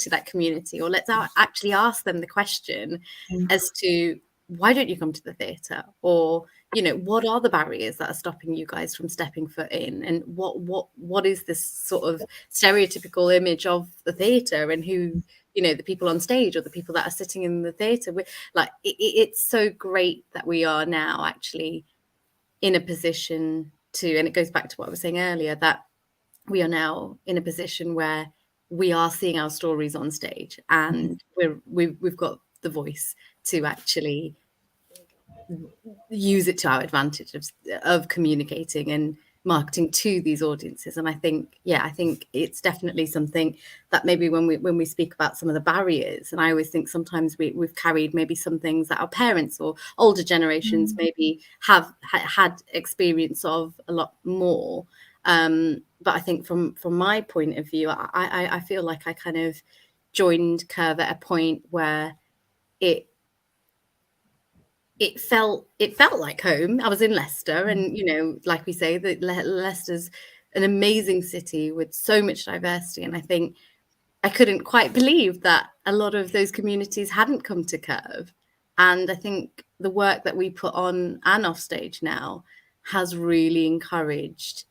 that community, or let's actually ask them the question as to, why don't you come to the theatre? Or, what are the barriers that are stopping you guys from stepping foot in? And what is this sort of stereotypical image of the theatre, and who, the people on stage or the people that are sitting in the theatre? Like, it's so great that we are now actually in a position to, and it goes back to what I was saying earlier, that we are now in a position where we are seeing our stories on stage, and we've got the voice to actually use it to our advantage of communicating and marketing to these audiences. And I think it's definitely something that maybe when we speak about some of the barriers, and I always think sometimes we've carried maybe some things that our parents or older generations maybe have had experience of a lot more. But I think from my point of view, I feel like I kind of joined Curve at a point where it felt like home. I was in Leicester, and like we say, that Leicester's an amazing city with so much diversity, and I think I couldn't quite believe that a lot of those communities hadn't come to Curve. And I think the work that we put on and off stage now has really encouraged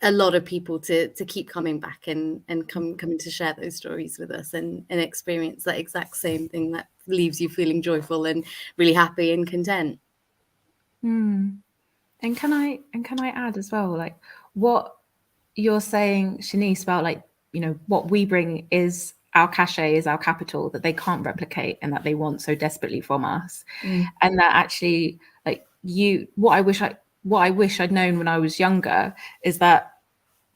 a lot of people to keep coming back and coming to share those stories with us and experience that exact same thing that leaves you feeling joyful and really happy and content. And can I add as well, like what you're saying, Shanice, about like, what we bring is our cachet, is our capital that they can't replicate and that they want so desperately from us. And that actually, like, what I wish I'd known when I was younger is that,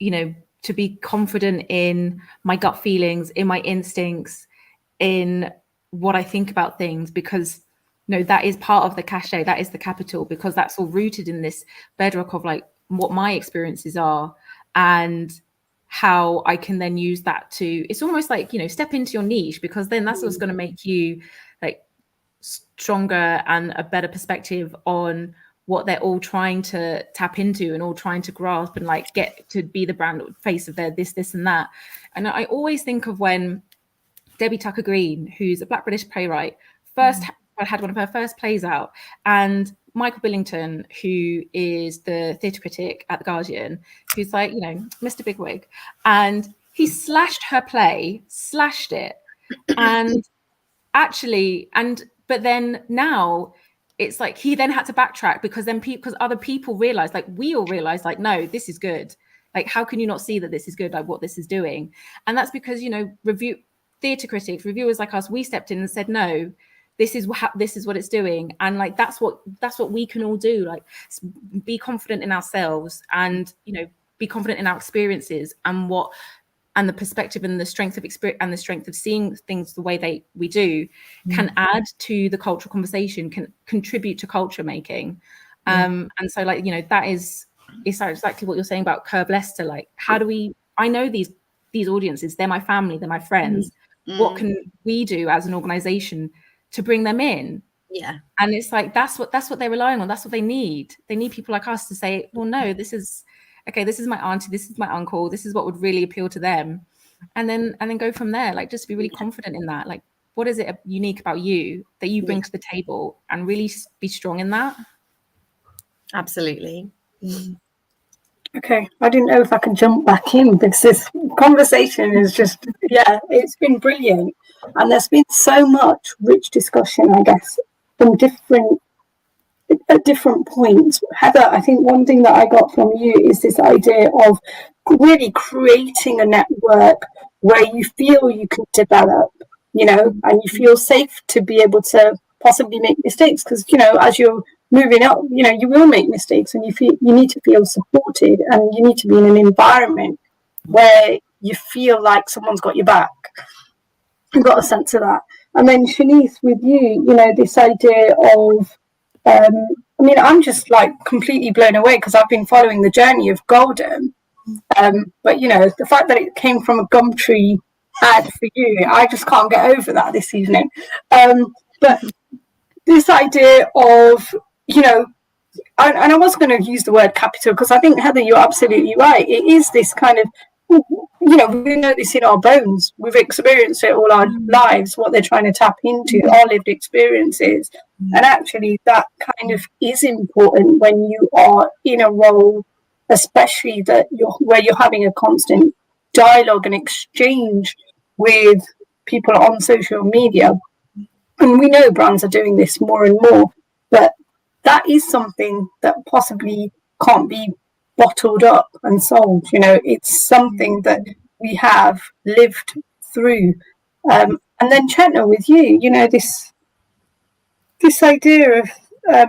to be confident in my gut feelings, in my instincts, in what I think about things, because no, that is part of the cachet, that is the capital, because that's all rooted in this bedrock of like what my experiences are and how I can then use that to, it's almost like, you know, step into your niche, because then that's what's going to make you like stronger and a better perspective on what they're all trying to tap into and all trying to grasp and like get to be the brand face of their this and that. And I always think of when Debbie Tucker Green, who's a Black British playwright, first had one of her first plays out, and Michael Billington, who is the theatre critic at The Guardian, who's like, you know, Mr. Bigwig, and he slashed her play, slashed it, and actually, but then now it's like he then had to backtrack because then because other people realized, like we all realized, like, no, this is good. Like, how can you not see that this is good? Like what this is doing. And that's because, you know, theatre critics, reviewers like us, we stepped in and said, no, this is what it's doing. And like, that's what we can all do. Like be confident in ourselves and, you know, be confident in our experiences and the perspective and the strength of experience and the strength of seeing things the way we do can add to the cultural conversation, can contribute to culture making. And so like, you know, it's exactly what you're saying about Curb Leicester. Like, how do I know these audiences, they're my family, they're my friends. What can we do as an organization to bring them in? Yeah. And it's like, that's what they're relying on. That's what they need. They need people like us to say, well, no, this is my auntie, this is my uncle, this is what would really appeal to them. And then go from there. Like, just be really confident in that. Like, what is it unique about you that you bring to the table, and really be strong in that? Absolutely. Okay, I didn't know if I could jump back in because this conversation is just, it's been brilliant. And there's been so much rich discussion, I guess, from at different points. Heather, I think one thing that I got from you is this idea of really creating a network where you feel you can develop, you know, and you feel safe to be able to possibly make mistakes, because, you know, as you're moving up, you know, you will make mistakes, and you need to feel supported, and you need to be in an environment where you feel like someone's got your back. I've got a sense of that. And then Shanice, with you, you know, this idea of I mean, I'm just like completely blown away because I've been following the journey of gal-dem. But, you know, the fact that it came from a Gumtree ad for you, I just can't get over that this evening. But this idea of, you know, and I was going to use the word capital because I think, Heather, you're absolutely right. It is this kind of, you know, we know this in our bones. We've experienced it all our lives, what they're trying to tap into, our lived experiences. And actually that kind of is important when you are in a role, especially where you're having a constant dialogue and exchange with people on social media. And we know brands are doing this more and more, but that is something that possibly can't be bottled up and sold. You know, it's something that we have lived through. And then Chetna, with you, you know, this idea of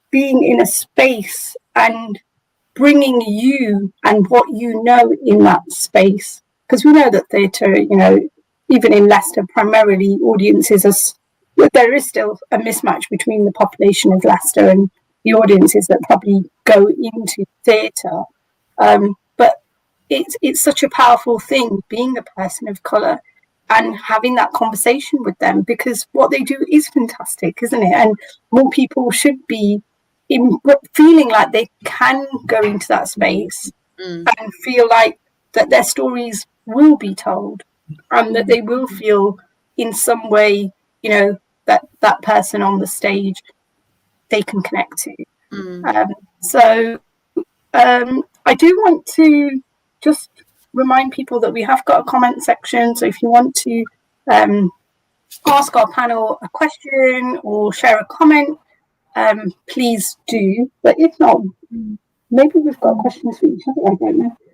being in a space and bringing you and what you know in that space, because we know that theatre, you know, even in Leicester, primarily audiences there is still a mismatch between the population of Leicester and the audiences that probably go into theatre. But it's such a powerful thing being a person of colour and having that conversation with them, because what they do is fantastic, isn't it? And more people should be feeling like they can go into that space and feel like that their stories will be told and that they will feel in some way, you know, that person on the stage they can connect to. So I do want to just remind people that we have got a comment section, so if you want to ask our panel a question or share a comment, please do. But if not, maybe we've got questions for each other.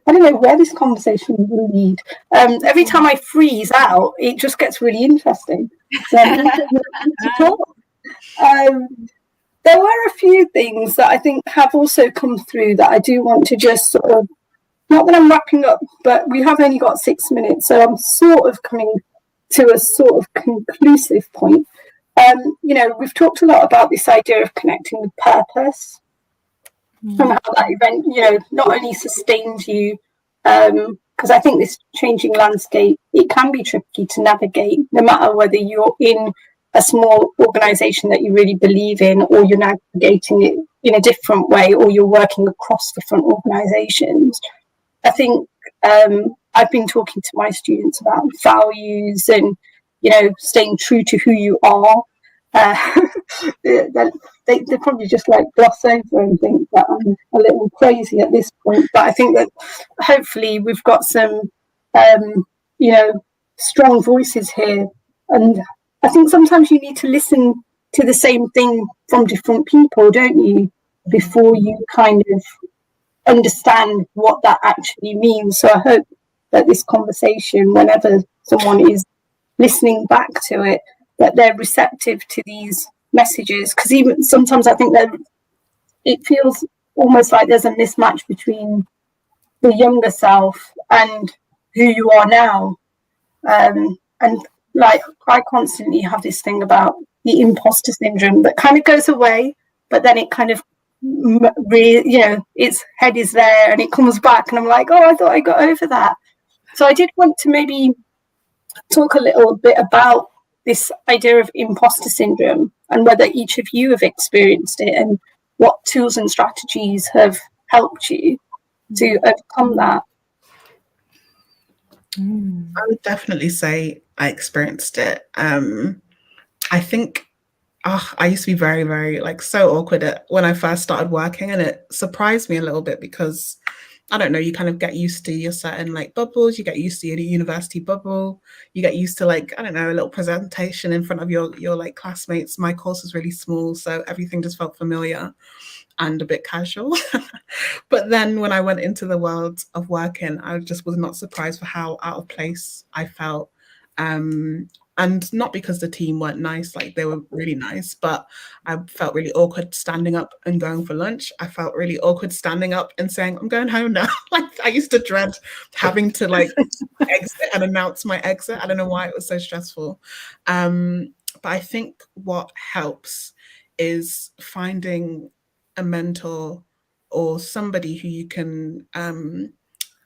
I don't know where this conversation will lead. Every time I freeze out, it just gets really interesting. So to talk. There were a few things that I think have also come through that I do want to just sort of, not that I'm wrapping up, but we have only got 6 minutes, so I'm sort of coming to a sort of conclusive point. You know, we've talked a lot about this idea of connecting with purpose and how that event, you know, not only sustains you, because I think this changing landscape, it can be tricky to navigate, no matter whether you're in a small organisation that you really believe in, or you're navigating it in a different way, or you're working across different organisations. I think I've been talking to my students about values and, you know, staying true to who you are. They probably just like gloss over and think that I'm a little crazy at this point. But I think that hopefully we've got some, you know, strong voices here. And I think sometimes you need to listen to the same thing from different people, don't you, before you kind of understand what that actually means. So I hope that this conversation, whenever someone is listening back to it, that they're receptive to these messages, because even sometimes I think that it feels almost like there's a mismatch between the younger self and who you are now. And like I constantly have this thing about the imposter syndrome that kind of goes away, but then it kind of, you know, its head is there and it comes back, and I'm like, oh, I thought I got over that. So I did want to maybe talk a little bit about this idea of imposter syndrome and whether each of you have experienced it and what tools and strategies have helped you to overcome that. I would definitely say I experienced it. I think I used to be very, very like so awkward when I first started working, and it surprised me a little bit because I don't know, you kind of get used to your certain like bubbles, you get used to your university bubble, you get used to like, I don't know, a little presentation in front of your like classmates. My course was really small, so everything just felt familiar and a bit casual. But then when I went into the world of working, I just was not surprised for how out of place I felt. And not because the team weren't nice, like they were really nice, but I felt really awkward standing up and going for lunch. I felt really awkward standing up and saying, I'm going home now. Like I used to dread having to like exit and announce my exit. I don't know why it was so stressful. But I think what helps is finding a mentor or somebody who you can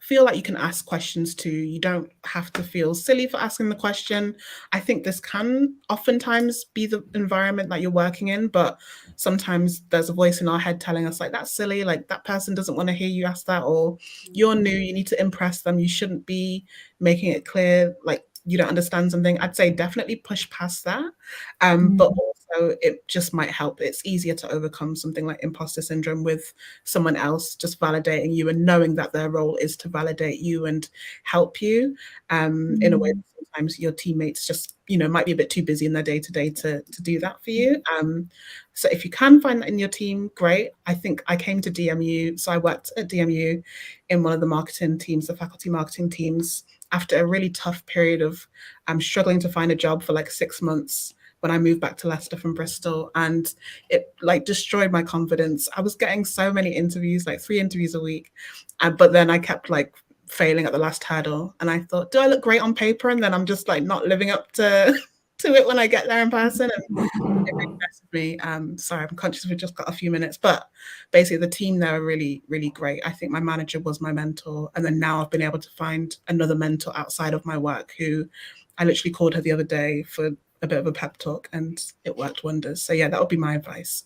feel like you can ask questions to. You don't have to feel silly for asking the question. I think this can oftentimes be the environment that you're working in, but sometimes there's a voice in our head telling us like, that's silly, like that person doesn't want to hear you ask that, or you're new, you need to impress them, you shouldn't be making it clear like you don't understand something. I'd say definitely push past that. But also it just might help. It's easier to overcome something like imposter syndrome with someone else just validating you and knowing that their role is to validate you and help you in a way that sometimes your teammates just, you know, might be a bit too busy in their day-to-day to do that for you. So if you can find that in your team, great. I think I came to DMU, so I worked at DMU in one of the marketing teams, the faculty marketing teams, after a really tough period of struggling to find a job for like 6 months when I moved back to Leicester from Bristol, and it like destroyed my confidence. I was getting so many interviews, like 3 interviews a week, but then I kept like failing at the last hurdle, and I thought, do I look great on paper? And then I'm just like not living up to it when I get there in person, and it really messes me. Sorry, I'm conscious we've just got a few minutes, but basically the team there are really, really great. I think my manager was my mentor, and then now I've been able to find another mentor outside of my work who I literally called her the other day for a bit of a pep talk, and it worked wonders. So yeah, that would be my advice.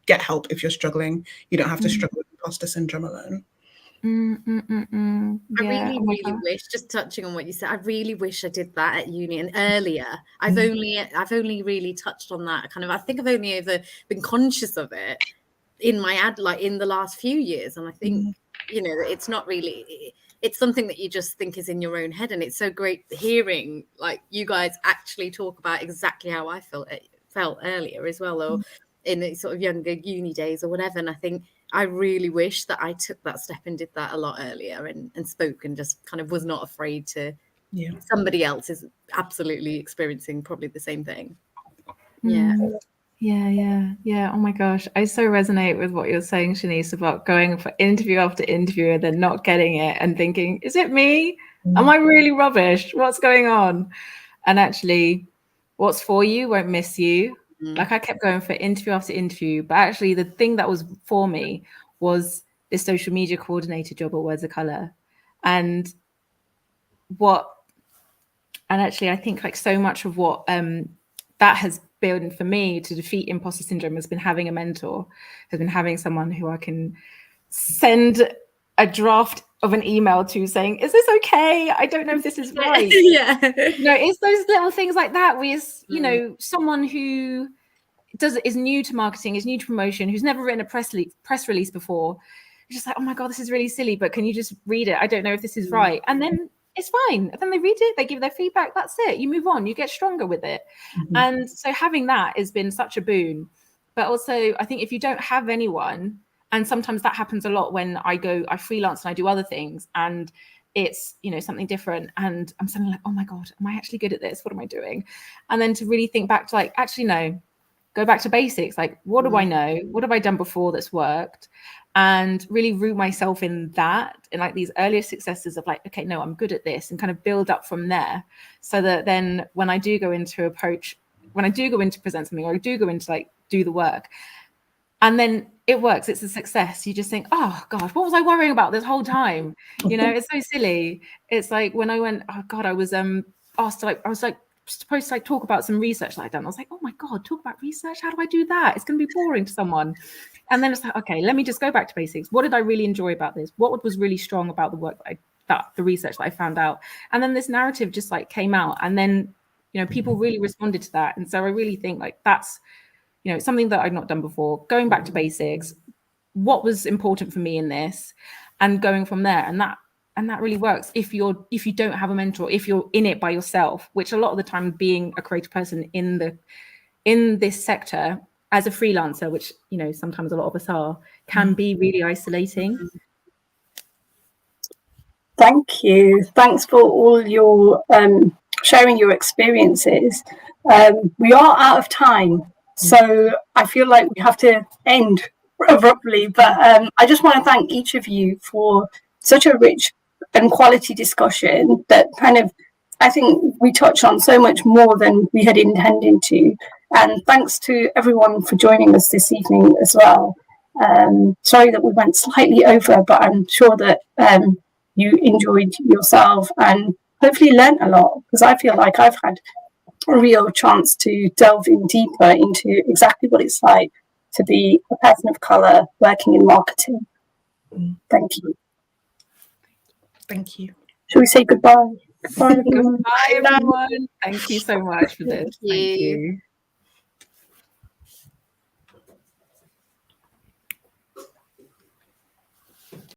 Get help if you're struggling. You don't have to struggle with imposter syndrome alone. I really wish, just touching on what you said, I really wish I did that at uni and earlier. I've only really touched on that kind of, I think I've only ever been conscious of it in my in the last few years. And I think, you know, it's not really, it's something that you just think is in your own head. And it's so great hearing like you guys actually talk about exactly how I felt earlier as well, or in the sort of younger uni days or whatever. And I think I really wish that I took that step and did that a lot earlier and spoke and just kind of was not afraid to. Yeah. Somebody else is absolutely experiencing probably the same thing. Yeah. Oh my gosh, I so resonate with what you're saying, Shanice, about going for interview after interview and then not getting it and thinking, is it me? Am I really rubbish? What's going on? And actually, what's for you won't miss you. Like I kept going for interview after interview, but actually the thing that was for me was this social media coordinator job at Words of Colour. And actually I think like so much of what that has been for me to defeat imposter syndrome has been having a mentor, has been having someone who I can send a draft of an email to saying, is this okay? I don't know if this is right. Yeah. It's those little things like that where, someone who is new to marketing, is new to promotion, who's never written a press release before. You're just like, oh my God, this is really silly, but can you just read it? I don't know if this is right. And then it's fine. And then they read it, they give their feedback. That's it. You move on, you get stronger with it. And so having that has been such a boon. But also, I think if you don't have anyone, and sometimes that happens a lot when I freelance and I do other things and it's, something different. And I'm suddenly like, oh my God, am I actually good at this? What am I doing? And then to really think back to like, actually, no, go back to basics. Like, what do I know? What have I done before that's worked? And really root myself in that, in like these earlier successes of like, okay, no, I'm good at this, and kind of build up from there. So that then when I do go into present something, or I do go into like do the work, and then it works, it's a success. You just think, oh God, what was I worrying about this whole time? It's so silly. It's like when I went, oh God, I was asked to I was supposed to talk about some research that I'd done. I was like, oh my God, talk about research? How do I do that? It's going to be boring to someone. And then it's like, okay, let me just go back to basics. What did I really enjoy about this? What was really strong about the work the research that I found out? And then this narrative just like came out, and then, people really responded to that. And so I really think like that's, something that I'd not done before, going back to basics, what was important for me in this, and going from there. And that really works if you don't have a mentor, if you're in it by yourself, which a lot of the time being a creative person in this sector as a freelancer, which, sometimes a lot of us are, can be really isolating. Thank you. Thanks for all your sharing your experiences. We are out of time, so I feel like we have to end abruptly, but I just want to thank each of you for such a rich and quality discussion that kind of, I think we touched on so much more than we had intended to. And thanks to everyone for joining us this evening as well. Sorry that we went slightly over, but I'm sure that you enjoyed yourself and hopefully learned a lot, because I feel like I've had a real chance to delve in deeper into exactly what it's like to be a person of colour working in marketing. Thank you. Thank you. Shall we say goodbye? Goodbye, everyone. Goodbye, everyone. Thank you so much for this. Thank you. Thank you.